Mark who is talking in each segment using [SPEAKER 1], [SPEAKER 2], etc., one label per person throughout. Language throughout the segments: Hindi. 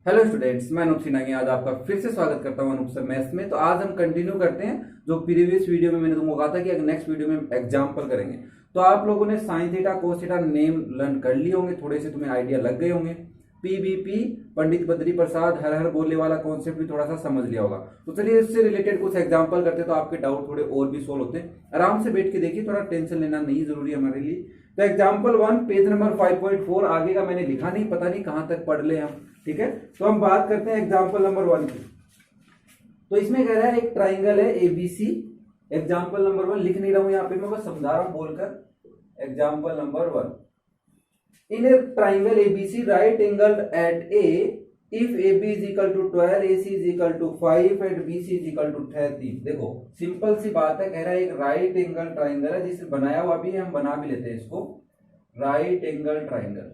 [SPEAKER 1] हेलो स्टूडेंट्स, मैं अनूप सिन्हा आज आपका फिर से स्वागत करता हूं अनूप सर मैथ्स में। तो आज हम कंटिन्यू करते हैं जो प्रीवियस वीडियो में मैंने तुमको कहा था कि नेक्स्ट वीडियो में एग्जांपल करेंगे। तो आप लोगों ने sine theta cos theta name learn कर लिए होंगे, थोड़े से तुम्हें आइडिया लग गए होंगे। पीबीपी पंडित बद्री प्रसाद हर हर बोलने वाला कॉन्सेप्ट भी थोड़ा सा समझ लिया होगा। तो चलिए इससे रिलेटेड कुछ एग्जाम्पल करते तो आपके डाउट थोड़े और भी सोल्व होते हैं। आराम से बैठ के देखिए, थोड़ा टेंशन लेना नहीं जरूरी है हमारे लिए। तो एग्जाम्पल 1 पेज नंबर 5.4, आगे का मैंने लिखा नहीं, पता नहीं कहां तक पढ़ ले हम। ठीक है, तो हम बात करते हैं एग्जाम्पल नंबर 1 की। तो इसमें कह रहा है एक ट्राइंगल है एबीसी। एग्जाम्पल नंबर 1 लिख नहीं रहा हूं यहाँ पे, मैं बस समझा रहा हूं बोलकर। Example number 1, in a triangle ABC right angle at A if AB is equal to 12, AC is equal to 5 and BC is equal to 13। देखो सिंपल सी बात है, कह रहा है एक राइट एंगल ट्राइंगल है जिसे बनाया हुआ भी है, हम बना भी लेते हैं इसको राइट एंगल ट्राइंगल,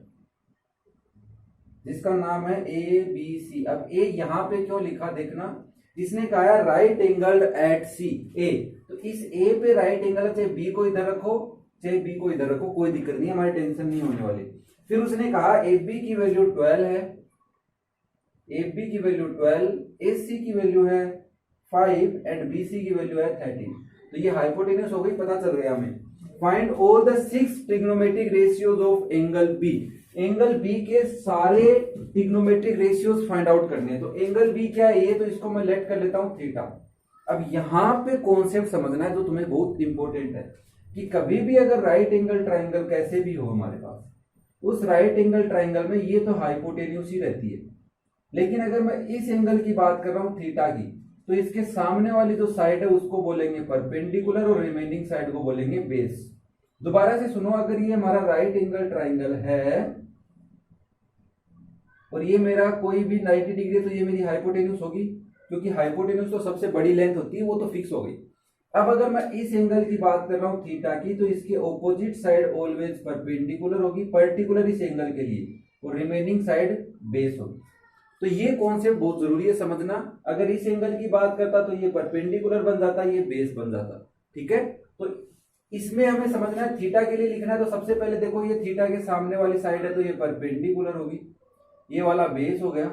[SPEAKER 1] जिसका नाम है ABC। अब ए यहां पे क्यों लिखा देखना, इसने कहा है राइट एंगल एट सी ए, तो इस ए पे राइट एंगल है, चाहे बी को इधर रखो चाहे बी को इधर रखो, कोई दिक्कत नहीं, हमारी टेंशन नहीं होने वाली। फिर उसने कहा AB की वैल्यू 12 है, AB की वैल्यू 12, AC की वैल्यू है 5 एंड BC की वैल्यू है 13। तो ये हाइपोटेन्यूस हो गई, पता चल गया हमें। Find all the 6 trigonometric ratios of angle B. Angle B के सारे ट्रिग्नोमेट्रिक रेशियोज फाइंड आउट करने हैं। तो एंगल बी क्या है, ये तो इसको मैं लेट कर लेता हूं थीटा। अब यहां पे कॉन्सेप्ट समझना है जो तुम्हें बहुत इंपॉर्टेंट है कि कभी भी अगर राइट एंगल ट्राइंगल कैसे भी हो हमारे पास, उस राइट एंगल ट्राइंगल में ये तो हाइपोटेन्यूस ही रहती है, लेकिन अगर मैं इस एंगल की बात कर रहा हूं थीटा की, तो इसके सामने वाली जो साइड है उसको बोलेंगे परपेंडिकुलर और रिमेनिंग साइड को बोलेंगे बेस। दोबारा से सुनो, अगर ये हमारा राइट एंगल ट्राइंगल है और ये मेरा कोई भी 90 डिग्री है, तो ये मेरी हाइपोटेन्यूस होगी, क्योंकि हाइपोटेन्यूस तो सबसे बड़ी लेंथ होती है, वो तो फिक्स हो गई। अब अगर मैं इस एंगल की बात कर रहा हूं थीटा की, तो इसके ऑपोजिट साइड ऑलवेज परपेंडिकुलर होगी, पर्टिकुलर इस एंगल के लिए, और रिमेनिंग साइड बेस होगी। तो ये कॉन्सेप्ट बहुत जरूरी है समझना। अगर इस एंगल की बात करता तो ये परपेंडिकुलर बन जाता, ये बेस बन जाता। ठीक है, तो इसमें हमें समझना है थीटा के लिए लिखना है। तो सबसे पहले देखो, ये थीटा के सामने वाली साइड है तो ये परपेंडिकुलर होगी, ये वाला बेस हो गया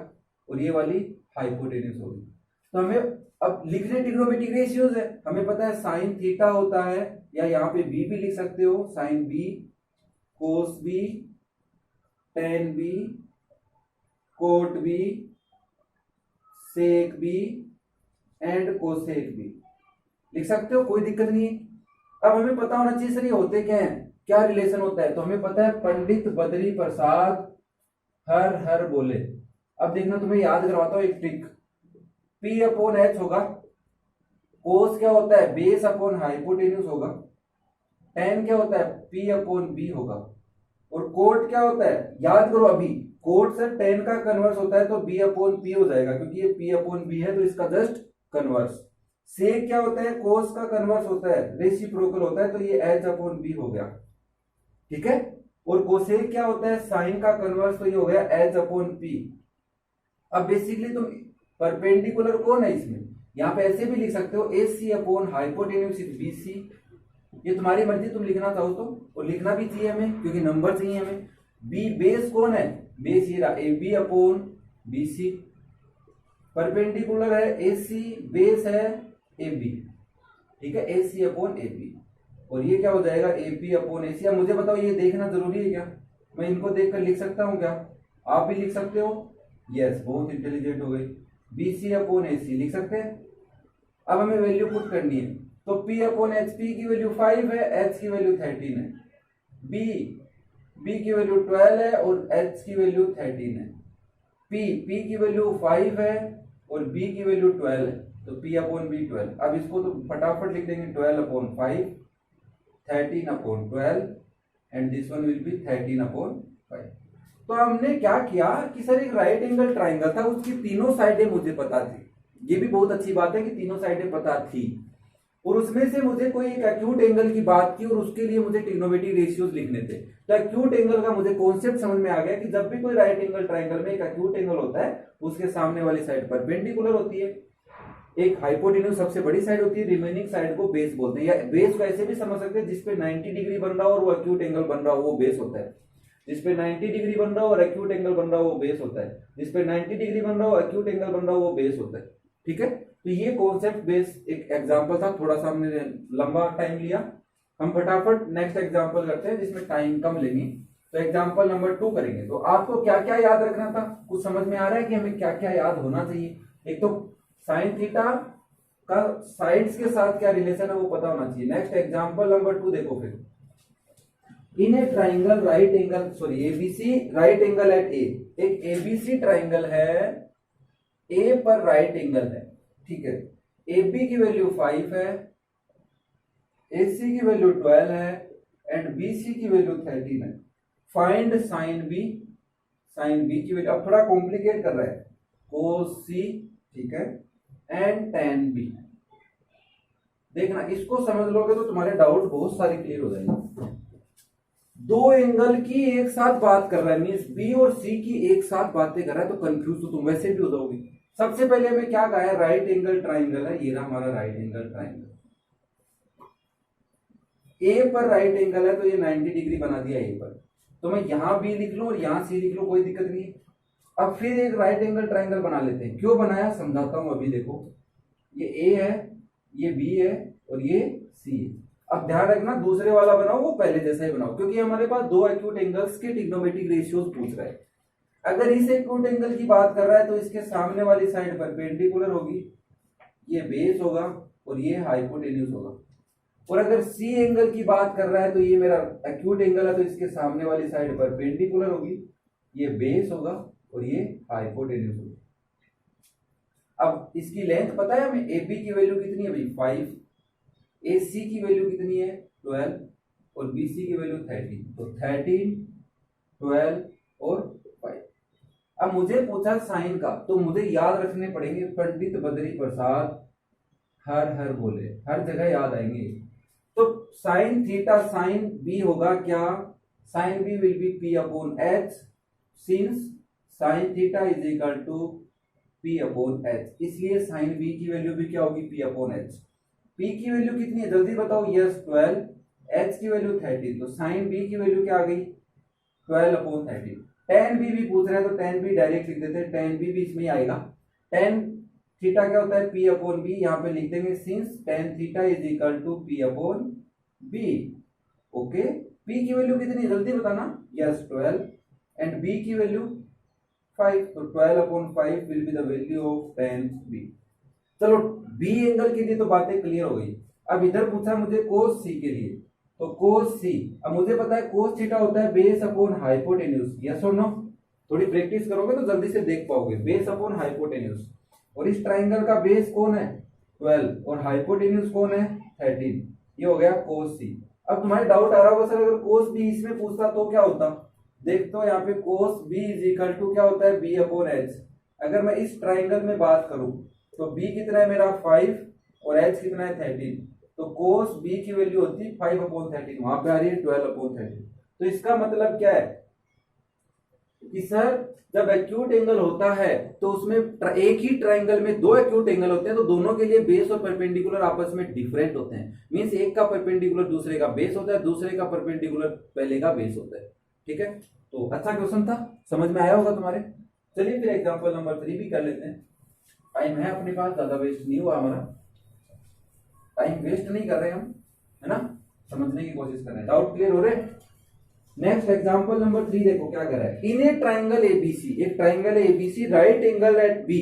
[SPEAKER 1] और ये वाली हाइपोटेन्यूस होगी। तो हमें अब लिखने ट्रिग्नोमेट्रिक रेशियोज है, हमें पता है साइन थीटा होता है, या यहाँ पे बी भी लिख सकते हो, sine B, cos B, tan B, cot B, sec B and cosec B लिख सकते हो, कोई दिक्कत नहीं है। अब हमें पता होना चाहिए सर ये होते क्या है, क्या रिलेशन होता है। तो हमें पता है पंडित बद्री प्रसाद हर हर बोले। अब देखना, तुम्हें याद करवाता हूं एक ट्रिक। P अपॉन H होगा, कोस क्या होता है बेस अपॉन हाइपोटेन्यूस होगा, टेन क्या होता है P अपॉन B होगा, और कोट क्या होता है याद करो अभी, कोट सर टेन का कन्वर्स होता है तो B अपॉन P हो जाएगा, क्योंकि ये P अपॉन B है तो इसका जस्ट कन्वर्स। सेक क्या होता है, कोस का कन्वर्स होता है, रेसिप्रोकल होता है, तो ये H अपॉन B हो गया। ठीक है, और कोसेक क्या होता है साइन का कन्वर्स, तो ये हो गया H अपॉन P। अब बेसिकली तुम परपेंडिकुलर कौन है इसमें, यहां पे ऐसे भी लिख सकते हो AC upon hypotenuse is BC। ये तुम्हारी मर्जी, तुम लिखना चाहो तो, और लिखना भी चाहिए हमें क्योंकि नंबर चाहिए हमें। बी बेस कौन है, बेस ये रहा AB अपॉन BC। परपेंडिकुलर है AC, बेस है AB। ठीक है, AC अपॉन AB, और ये क्या हो जाएगा AP अपॉन AC। अब मुझे बताओ ये देखना जरूरी है क्या, मैं इनको देखकर लिख सकता हूं क्या, आप भी लिख सकते हो, यस बहुत इंटेलिजेंट हो गई। BC अपॉन AC लिख सकते हैं। अब हमें वैल्यू पुट करनी है, तो P अपॉन H, P की वैल्यू 5 है, H की वैल्यू 13 है, B की वैल्यू 12 है और H की वैल्यू 13 है, P की वैल्यू 5 है और B की वैल्यू 12 है, तो P अपॉन B 12। अब इसको तो फटाफट लिख देंगे 12 upon 5, 13 upon 12 and this one will be 13 upon 5। तो हमने क्या किया कि सर एक राइट एंगल ट्राइंगल था, उसकी तीनों साइडें मुझे पता थी, ये भी बहुत अच्छी बात है कि तीनों साइडें पता थी, और उसमें से मुझे कोई एक एक्यूट एंगल की बात की और उसके लिए मुझे ट्रिग्नोमेट्रिक रेशियोज लिखने थे। तो एक्यूट एंगल का मुझे कॉन्सेप्ट समझ में आ गया कि जब भी कोई राइट एंगल ट्राइंगल में एक एक्यूट एंगल होता है, उसके सामने वाली साइड परपेंडिकुलर होती है, एक हाइपोटेन्यूस सबसे बड़ी साइड होती है, रिमेनिंग साइड को बेस बोलते हैं, या बेस को ऐसे भी समझ सकते हैं जिसपे 90 डिग्री बन रहा हो और वो एक्यूट एंगल बन रहा हो वो बेस होता है। जिसपे 90 डिग्री बन रहा हो और एक्यूट एंगल बन रहा हो वो बेस होता है, जिसपे 90 डिग्री बन रहा हो एक्यूट एंगल बन रहा हो वो बेस होता है। ठीक है, तो ये कॉन्सेप्ट बेस एक एग्जांपल था, थोड़ा सा हमने लंबा टाइम लिया। हम फटाफट नेक्स्ट एग्जांपल करते हैं जिसमें टाइम कम लेंगे। तो एग्जांपल नंबर 2 करेंगे। तो आपको क्या क्या याद रखना था, कुछ समझ में आ रहा है कि हमें क्या क्या याद होना चाहिए? एक तो साइन थीटा का साइड्स के साथ क्या रिलेशन है वो पता होना चाहिए। नेक्स्ट एग्जांपल नंबर 2 देखो फिर, in a triangle right angle sorry ABC right angle at A, एक एबीसी ट्राइंगल है, ए पर राइट एंगल है। ठीक है, AB की वैल्यू 5 है, AC की वैल्यू 12 है एंड BC की वैल्यू 13 है। Find sine B, sine B की वैल्यू अब थोड़ा कॉम्प्लिकेट कर रहा है, cos C, ठीक है, एंड tan B। देखना इसको समझ लोगे तो तुम्हारे डाउट बहुत सारे क्लियर हो जाएंगे। दो एंगल की एक साथ बात कर रहा है, मींस B और C की एक साथ बातें कर रहा है, तो कंफ्यूज तो तुम वैसे भी हो जाओगे। सबसे पहले हमें क्या कहा है, राइट एंगल ट्राइंगल है, ये रहा हमारा राइट एंगल ट्राइंगल। ए पर राइट एंगल है तो ये 90 डिग्री बना दिया ए पर, तो मैं यहां B लिख लूं और यहां C लिख लूं, कोई दिक्कत नहीं है। अब फिर एक राइट एंगल ट्राइंगल बना लेते हैं। क्यों बनाया समझाता हूं अभी। देखो ये A है, ये B है और ये C है। अब ध्यान रखना दूसरे वाला बनाओ वो पहले जैसा ही बनाओ, क्योंकि हमारे पास दो एक्यूट एंगल्स के ट्रिग्नोमेट्रिक रेशियोज पूछ रहा है। अगर इस एक्यूट एंगल की बात कर रहा है तो इसके सामने वाली साइड परपेंडिकुलर होगी, ये बेस होगा और ये हाइपोटेन्यूज होगा। और अगर सी एंगल की बात कर रहा है तो ये मेरा एक्यूट एंगल है, तो इसके सामने वाली साइड परपेंडिकुलर होगी, ये बेस होगा और ये हाइपोटेन्यूज होगी। अब इसकी लेंथ पता है हमें, AB की वैल्यू कितनी है भाई 5, AC की वैल्यू कितनी है 12 और BC की वैल्यू 13, तो 13, 12 और 5। अब मुझे पूछा साइन का, तो मुझे याद रखने पड़ेंगे पंडित बद्री प्रसाद हर हर बोले, हर जगह याद आएंगे। तो साइन थीटा साइन B होगा क्या, sine B will be P upon H, since sine theta is equal to P upon H, इसलिए साइन B की वैल्यू भी क्या होगी P अपॉन H। P की वैल्यू कितनी है जल्दी बताओ, यस 12, H की वैल्यू 13, तो साइन B की वैल्यू क्या आ गई 12 अपॉन 13। tan B भी पूछ रहे हैं तो tan B डायरेक्ट लिख देते हैं, tan B भी इसमें आएगा। tan थीटा क्या होता है P अपॉन B, यहाँ पे लिख देंगे since tan theta is equal to P upon B। Okay, P की वैल्यू कितनी जल्दी बताना, यस 12 एंड B की वैल्यू 5, तो 12 upon 5 will be the value of tan B। चलो B एंगल के लिए तो बातें क्लियर हो गई। अब इधर पूछा मुझे cos C के लिए, तो cos C, अब मुझे पता है cos थीटा होता है बेस अपॉन हाइपोटेन्यूज, यस और नो। थोड़ी प्रैक्टिस करोगे तो जल्दी से देख पाओगे, बेस अपॉन हाइपोटेन्यूज। और इस ट्राइंगल का बेस कौन है 12 और हाइपोटेन्यूज कौन है 13, ये हो गया cos C। अब तुम्हारे डाउट आ रहा होगा सर अगर cos B इसमें पूछता तो क्या होता, देखते हो यहाँ पे cos B is equal to क्या होता है B अपॉन H। अगर मैं इस ट्राइंगल में बात करूं तो B कितना है मेरा 5 और H कितना है 13, तो cos B की वैल्यू होती है 5 अपॉन 13, वहां पे आ रही है 12 अपॉन 13। तो इसका मतलब क्या है कि सर जब एक्यूट एंगल होता है तो उसमें एक ही ट्राइंगल में दो एक्यूट एंगल होते हैं, तो दोनों के लिए बेस और परपेंडिकुलर आपस में डिफरेंट होते हैं। मींस एक का परपेंडिकुलर दूसरे का बेस होता है, दूसरे का परपेंडिकुलर पहले का बेस होता है। ठीक है, तो अच्छा क्वेश्चन था, समझ में आया होगा तुम्हारे। चलिए फिर एग्जांपल नंबर 3 भी कर लेते हैं। टाइम है अपने पास, ज्यादा वेस्ट नहीं हुआ हमारा, टाइम वेस्ट नहीं कर रहे हम, है ना, समझने की कोशिश कर रहे हैं। डाउट क्लियर हो रहे हैं। नेक्स्ट एग्जांपल नंबर 3 देखो क्या कर रहा है, इन ए ट्राइंगल एबीसी, एक ट्राइंगल है ABC, right angle at B,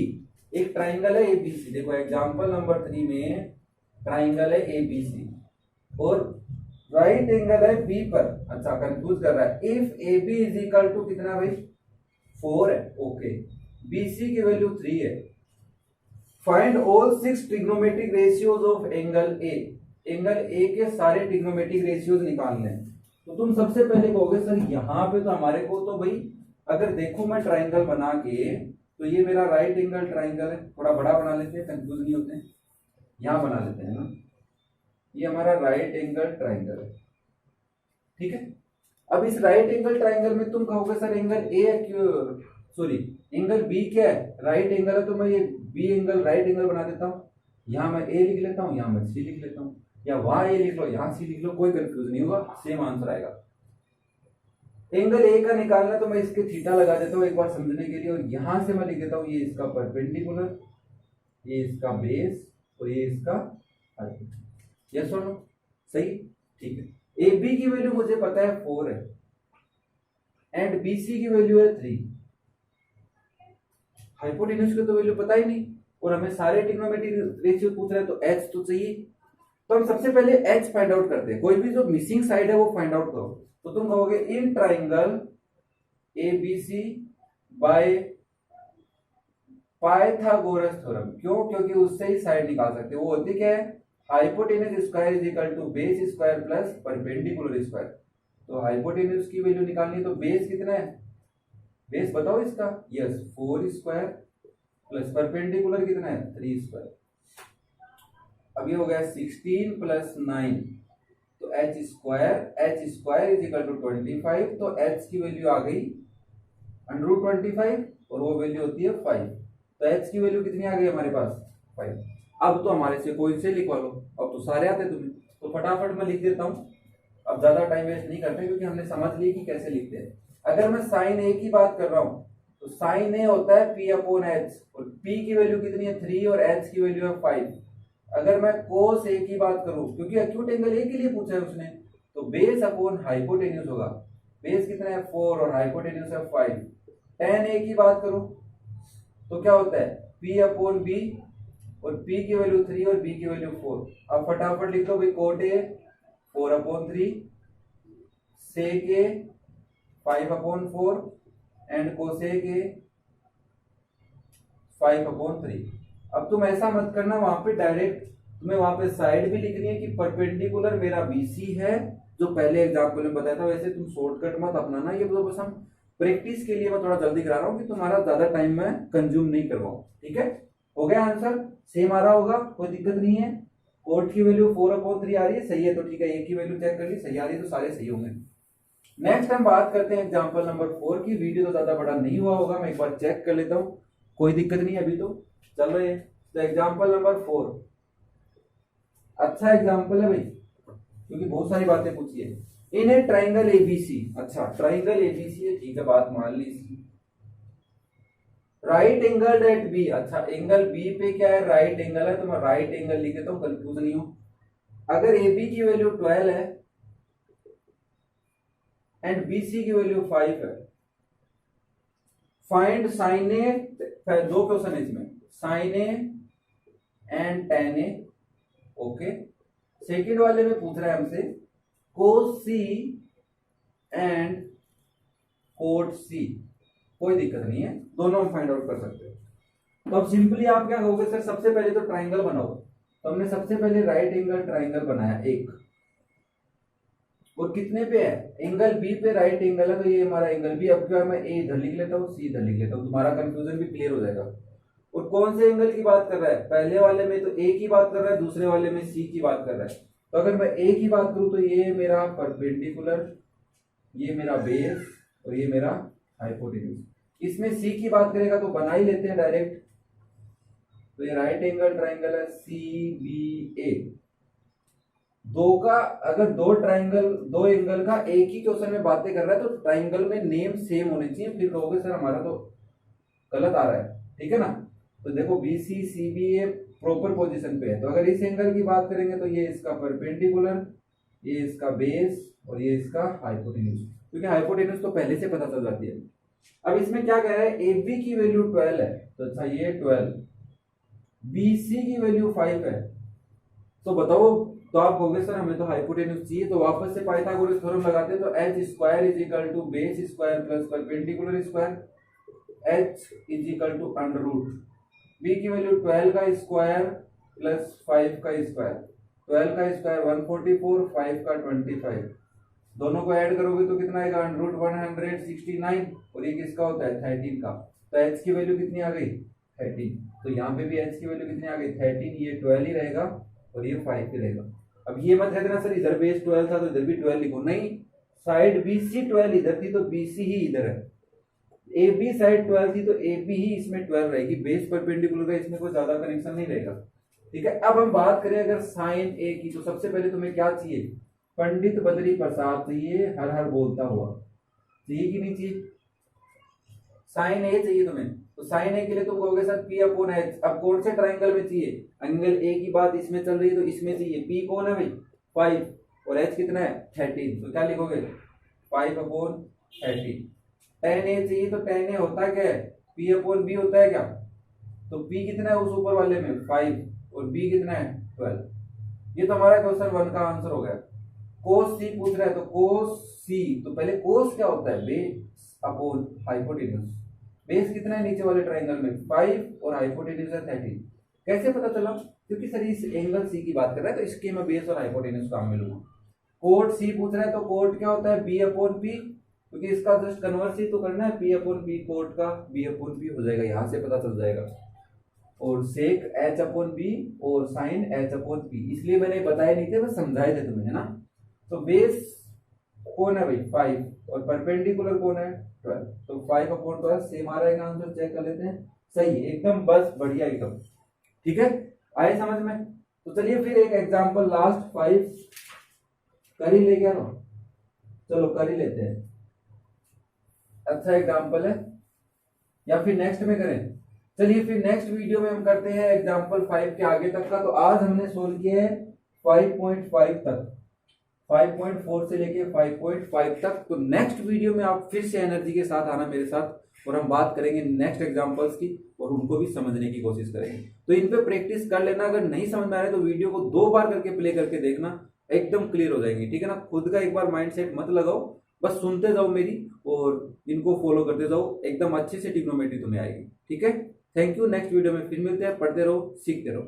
[SPEAKER 1] एक ट्राइंगल है एबीसी। देखो एग्जांपल नंबर 3 में ट्राइंगल है एबीसी और राइट एंगल है बी पर। अच्छा कंफ्यूज कर रहा है, if A B is equal to कितना भाई 4 है, ओके, बीसी की वैल्यू 3 है, find all 6 trigonometric ratios of angle A, angle A के सारे ट्रिग्नोमेट्रिक रेशियोज निकालने हैं। तो तुम सबसे पहले कहोगे सर यहाँ पे तो हमारे को तो भाई अगर देखो मैं ट्राइंगल बना के, तो ये मेरा राइट एंगल ट्राइंगल है, थोड़ा बड़ा बना लेते हैं कंफ्यूज नहीं होते हैं, यहाँ बना लेते हैं ना, ये हमारा राइट एंगल ट्राइंगल है। ठीक है, अब इस राइट एंगल ट्राइंगल में तुम कहोगे sir angle A sorry angle B क्या है राइट एंगल है, तो मैं ये बी एंगल राइट एंगल बना देता हूँ, यहाँ मैं ए लिख लेता हूँ, यहाँ मैं सी लिख लेता हूँ, या वहां ए लिख लो यहाँ सी लिख लो, कोई कंफ्यूज नहीं होगा, सेम आंसर आएगा। एंगल ए का निकालना है तो मैं इसके थीटा लगा देता हूँ एक बार समझने के लिए, और यहां से मैं लिख देता हूँ ये इसका परपेंडिकुलर, ये इसका बेस और ये इसका हाइट। यस और नो? सही, ठीक है। ए बी की वैल्यू मुझे पता है 4 है एंड बी सी की वैल्यू है 3। हाइपोटेन्यूज की तो वैल्यू पता ही नहीं, और हमें सारे ट्रिग्नोमेट्रिक रेशियो पूछ रहे हैं, तो एच तो चाहिए। तो हम सबसे पहले एच फाइंड आउट करते हैं, कोई भी जो मिसिंग साइड है वो फाइंड आउट करो। तो तुम कहोगे in triangle A B C by Pythagoras theorem. क्यों? क्योंकि उससे ही साइड निकाल सकते हैं। वो होती क्या है? Hypotenuse square is equal to base square plus perpendicular square. तो हाइपोटेन्यूज की वैल्यू निकालनी, तो बेस कितना है? बेस बताओ इसका। यस, 4 स्क्वायर प्लस परपेंडिकुलर कितना है? 3 स्क्वायर। अब ये हो गया 16 प्लस 9, तो H square is equal to 25। तो एच की वैल्यू आ गई √25 और वो वैल्यू होती है 5। तो एच की वैल्यू कितनी आ गई हमारे पास? 5। अब तो हमारे से कोई से लिखवा लो, अब तो सारे आते तुम्हें, तो फटाफट मैं लिख देता हूं। अब ज्यादा टाइम वेस्ट नहीं करते क्योंकि हमने समझ ली कि कैसे लिखते हैं। अगर मैं साइन ए की बात कर रहा हूं तो साइन ए होता है P अपॉन एच, और P की वैल्यू कितनी है? 3 और H की वैल्यू है 5। अगर मैं कोस ए की बात करूं, क्योंकि एक्यूट एंगल ए के लिए पूछा है उसने, तो बेस अपॉन हाइपोटेन्यूज होगा। बेस कितना है? 4 और हाइपोटेन्यूज है 5। टेन ए की बात करूं तो क्या होता है? P अपॉन बी, और P की वैल्यू 3 और B की वैल्यू 4। अब फटाफट लिख दो भाई, cot A 4 upon 3, sec A 5 upon 4 and cosec A 5 upon 3। अब तुम ऐसा मत करना, वहां पे डायरेक्ट तुम्हें वहां पे साइड भी लिखनी है कि परपेंडिकुलर मेरा बीसी है, जो पहले एग्जाम्पल में बताया था। वैसे तुम शॉर्टकट मत अपनाना, ये तो बस हम प्रैक्टिस के लिए मैं थोड़ा जल्दी करा रहा हूँ कि तुम्हारा ज्यादा टाइम मैं कंज्यूम नहीं करवाऊं। ठीक है, हो गया आंसर? सेम आ रहा होगा, कोई दिक्कत नहीं है। कोट की वैल्यू 4 अपॉन 3 आ रही है, सही है, तो ठीक है। ए की वैल्यू चेक कर ली, सही आ रही है, तो सारे सही होंगे। नेक्स्ट हम बात करते हैं एग्जाम्पल नंबर 4 की। वीडियो तो ज्यादा बड़ा नहीं हुआ होगा, मैं एक बार चेक कर लेता हूँ, कोई दिक्कत नहीं है, अभी तो चल रहे हैं। तो एग्जाम्पल नंबर 4 अच्छा एग्जाम्पल है भाई, क्योंकि बहुत सारी बातें पूछी है। इन ए ट्राइंगल एबीसी, अच्छा ट्राइंगल एबीसी है, ठीक है, बात मान ली इसकी। राइट एंगल एट बी, अच्छा एंगल बी पे क्या है? राइट एंगल है, तो मैं राइट एंगल लिख देता हूं, कंफ्यूज नहीं हो। अगर ए बी की वैल्यू 12 है एंड बी सी की वैल्यू 5 है, फाइंड साइन ए, दो क्वेश्चन है इसमें, sine A and tan A. Okay, second वाले में पूछ रहा है हमसे कोस सी एंड कोट सी। कोई दिक्कत नहीं है, दोनों हम फाइंड आउट कर सकते हैं। तो अब सिंपली आप क्या कहोगे? सर सबसे पहले तो ट्राइंगल बनाओ। तो हमने सबसे पहले राइट एंगल ट्राइंगल बनाया एक, और कितने पे है? एंगल बी पे राइट एंगल है, तो ये हमारा एंगल बी। अब क्या मैं ए इधर लिख लेता हूँ, सी इधर लिख लेता हूँ, तुम्हारा कंफ्यूजन भी क्लियर हो जाएगा। और कौन से एंगल की बात कर रहा है? पहले वाले में तो ए की बात कर रहा है, दूसरे वाले में सी की बात कर रहा है। तो अगर मैं ए की बात करूं तो ये मेरा परपेंडिकुलर, ये मेरा बेस और ये मेरा हाइपोटेन्यूज। इसमें सी की बात करेगा तो बना ही लेते हैं डायरेक्ट। तो ये राइट एंगल ट्राइंगल है सी बी ए। दो का, अगर दो ट्राइंगल, दो एंगल का एक ही क्वेश्चन में बातें कर रहा है तो ट्राइंगल में नेम सेम होने चाहिए, फिर कहोगे सर हमारा तो गलत आ रहा है। ठीक है ना? तो देखो बी सी सी बी ए प्रॉपर पोजीशन पे है। तो अगर इस एंगल की बात करेंगे तो ये इसका परपेंडिकुलर, ये इसका बेस और ये इसका हाइपोटेन्यूज, क्योंकि हाइपोटेन्यूज तो पहले से पता चल जाती है। अब इसमें क्या कह रहा है? ए बी की वैल्यू 12 है, तो अच्छा ये 12, बी सी की वैल्यू 5 है, तो बताओ। तो आप कहोगे सर हमें तो हाइपोटेन्यूज चाहिए, तो वापस से पाइथागोरस थ्योरम लगाते हैं। तो H square is equal to base square plus perpendicular square, H is equal to under root B की वैल्यू 12 का स्क्वायर प्लस 5 का स्क्वायर। 12 का स्क्वायर 144, 5 का 25, दोनों को ऐड करोगे तो कितना आएगा? अंडर रूट 169, और ये किसका होता है? 13 का। तो एच की वैल्यू कितनी आ गई? 13। तो यहाँ पे भी एच की वैल्यू कितनी आ गई? 13। ये 12 ही रहेगा और ये 5 ही रहेगा। अब ये मत कहना सर इधर बेस 12 था तो इधर भी 12 लिखो, नहीं, साइड बी सी 12 इधर थी तो बी सी ही इधर है। ए बी साइड 12 थी तो ए बी ही इसमें 12 रहेगी, बेस परपेंडिकुलर का इसमें कोई ज्यादा कनेक्शन नहीं रहेगा। ठीक है, अब हम बात करें अगर साइन ए की, तो सबसे पहले तुम्हें क्या चाहिए? पंडित बद्री प्रसाद चाहिए, हर हर बोलता हुआ। चाहिए कि नहीं चाहिए? साइन ए चाहिए तुम्हें, तो साइन ए के लिए तुम कहोगे सर पी अपॉन एच। अब कौन से ट्राइंगल में चाहिए? एंगल ए की बात इसमें चल रही है तो इसमें चाहिए। पी कौन है भाई? 5 और एच कितना है? 13। तो क्या लिखोगे? 5/13। टेन ए चाहिए तो टेन ए होता क्या है? पी अपॉन बी होता है क्या? तो पी कितना है उस ऊपर वाले में? 5 और बी कितना है? 12। ये तो हमारा क्वेश्चन 1 का आंसर हो गया। कोस सी पूछ रहा है तो कोस सी, तो पहले कोस क्या होता है? Base upon hypotenuse. बेस कितना है नीचे वाले ट्राइंगल में? 5 और हाइपोटेन्यूज है 13। कैसे पता चला? क्योंकि सर इस एंगल सी की बात कर रहा है तो इसके मैं बेस और हाइपोटेन्यूज काम में लूंगा। कोट सी पूछ रहा है तो कोट क्या होता है? बी अपॉन पी, क्योंकि इसका जस्ट कन्वर्स ही तो करना है। पी अपॉन पी कोट का बी अपॉन पी हो जाएगा, यहां से पता चल जाएगा। और सेक एच अपॉन बी और साइन एच अपॉन पी, इसलिए मैंने बताए नहीं थे, बस समझाए थे तुम्हें, है ना। तो बेस कौन है भाई? 5 और परपेंडिकुलर कौन है? 12। तो 5/12 सेम आ रहेगा आंसर। चेक कर लेते हैं। सही है एकदम, बस बढ़िया एकदम। ठीक है, आए समझ में? तो चलिए फिर एक एग्जांपल लास्ट 5 कर ही ले क्या ना, चलो कर ही लेते हैं। अच्छा एग्जांपल है या फिर नेक्स्ट में करें? चलिए फिर नेक्स्ट वीडियो में हम करते हैं एग्जांपल 5 के आगे तक का। तो आज हमने सोल्व किया है 5.5 तक, 5.4 से लेके 5.5 तक। तो नेक्स्ट वीडियो में आप फिर से एनर्जी के साथ आना मेरे साथ और हम बात करेंगे नेक्स्ट एग्जांपल्स की और उनको भी समझने की कोशिश करेंगे। तो इन पे प्रैक्टिस कर लेना। अगर नहीं समझ में आ रहा है तो वीडियो को 2 बार करके प्ले करके देखना, एकदम क्लियर हो जाएंगे। ठीक है ना, खुद का एक बार माइंडसेट मत लगाओ, बस सुनते जाओ मेरी और इनको फॉलो करते जाओ, एकदम अच्छे से ट्रिग्नोमेट्री तुम्हें आएगी। ठीक है, थैंक यू। नेक्स्ट वीडियो में फिर मिलते हैं। पढ़ते रहो, सीखते रहो।